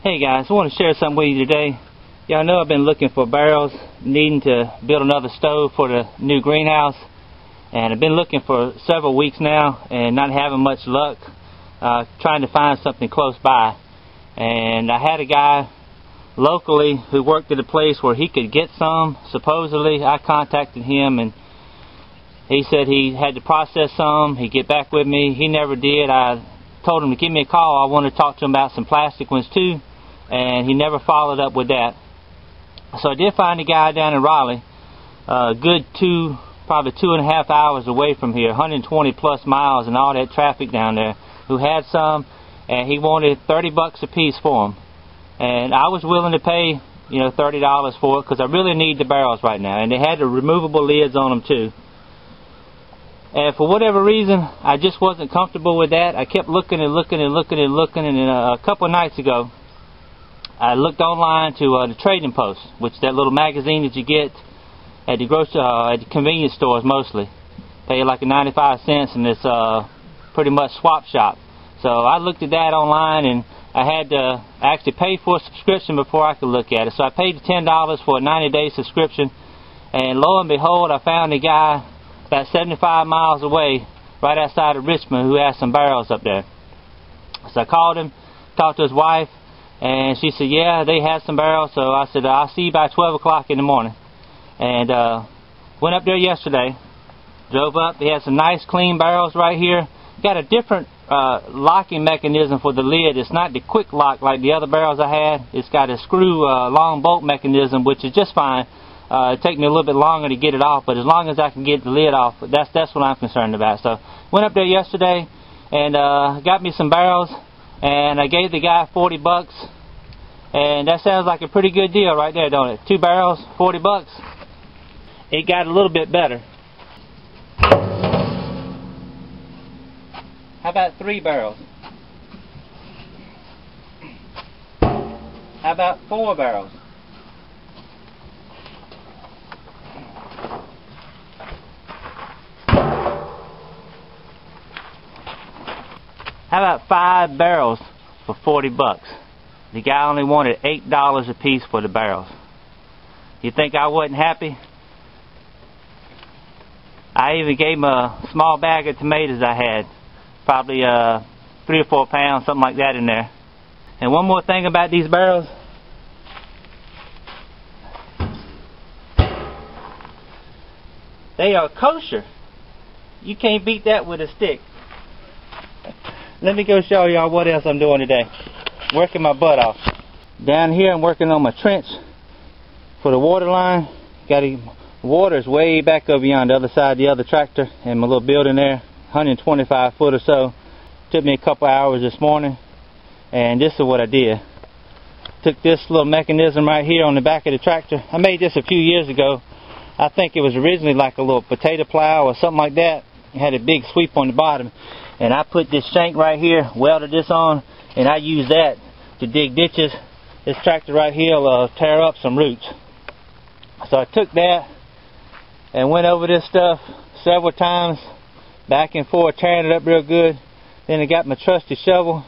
Hey guys, I want to share something with you today. Y'all know I've been looking for barrels, needing to build another stove for the new greenhouse, and I've been looking for several weeks now and not having much luck trying to find something close by. And I had a guy locally who worked at a place where he could get some, supposedly. I contacted him and he said he had to process some, he'd get back with me. He never did. I told him to give me a call. I wanted to talk to him about some plastic ones too, and he never followed up with that. So I did find a guy down in Raleigh, good probably 2.5 hours away from here, 120 plus miles and all that traffic down there, who had some, and he wanted $30 a piece for them. And I was willing to pay, $30 for it, because I really need the barrels right now, and they had the removable lids on them too. And for whatever reason, I just wasn't comfortable with that. I kept looking and looking and looking and looking, and a couple of nights ago, I looked online to the Trading Post, which is that little magazine that you get at the at the convenience stores mostly. Pay like 95 cents, and it's pretty much swap shop. So I looked at that online, and I had to actually pay for a subscription before I could look at it. So I paid $10 for a 90-day subscription, and lo and behold, I found a guy about 75 miles away, right outside of Richmond, who has some barrels up there. So I called him, talked to his wife, and she said, yeah, they had some barrels. So I said, I'll see you by 12 o'clock in the morning. And went up there yesterday, drove up. They had some nice clean barrels right here. Got a different locking mechanism for the lid. It's not the quick lock like the other barrels I had. It's got a screw long bolt mechanism, which is just fine. It takes me a little bit longer to get it off, but as long as I can get the lid off, that's what I'm concerned about. So went up there yesterday and got me some barrels, and I gave the guy $40, and that sounds like a pretty good deal right there, don't it? 2 barrels, $40. It got a little bit better. How about 3 barrels? How about 4 barrels? How about 5 barrels for $40? The guy only wanted $8 a piece for the barrels. You think I wasn't happy? I even gave him a small bag of tomatoes I had, probably 3 or 4 pounds, something like that in there. And one more thing about these barrels. They are kosher. You can't beat that with a stick. Let me go show y'all what else I'm doing today. Working my butt off. Down here I'm working on my trench for the water line. Water is way back over on the other side of the other tractor in my little building there, 125 foot or so. Took me a couple hours this morning, and this is what I did. Took this little mechanism right here on the back of the tractor. I made this a few years ago. I think it was originally like a little potato plow or something like that. It had a big sweep on the bottom. And I put this shank right here, welded this on, and I use that to dig ditches. This tractor right here will tear up some roots. So I took that and went over this stuff several times, back and forth, tearing it up real good. Then I got my trusty shovel,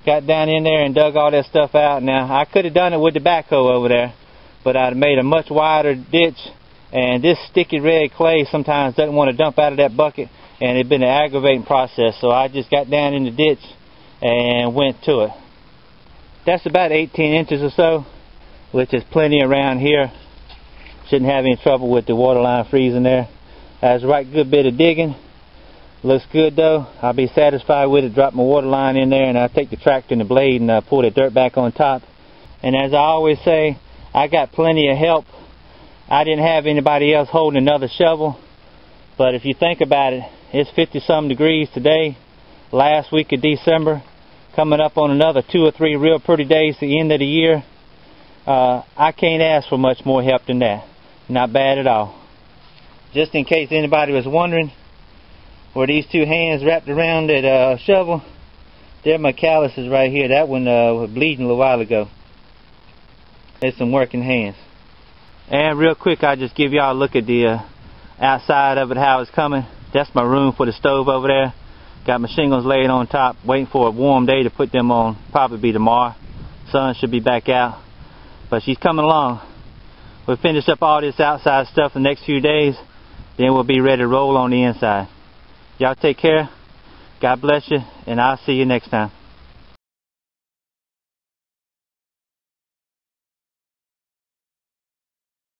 got down in there and dug all that stuff out. Now, I could have done it with the backhoe over there, but I'd made a much wider ditch, and this sticky red clay sometimes doesn't want to dump out of that bucket. And it's been an aggravating process, so I just got down in the ditch and went to it. That's about 18 inches or so, which is plenty around here. Shouldn't have any trouble with the water line freezing there. That's a right good bit of digging. Looks good though. I'll be satisfied with it. Drop my water line in there, and I'll take the tractor and the blade and pull the dirt back on top. And as I always say, I got plenty of help. I didn't have anybody else holding another shovel, but if you think about it, it's 50-some degrees today, last week of December, coming up on another 2 or 3 real pretty days at the end of the year. I can't ask for much more help than that. Not bad at all. Just in case anybody was wondering, were these 2 hands wrapped around that shovel? They're my calluses right here. That one was bleeding a little while ago. There's some working hands. And real quick, I'll just give y'all a look at the outside of it, how it's coming. That's my room for the stove over there. Got my shingles laid on top, waiting for a warm day to put them on. Probably be tomorrow. sun should be back out. But she's coming along. We'll finish up all this outside stuff the next few days, then we'll be ready to roll on the inside. Y'all take care. God bless you, and I'll see you next time.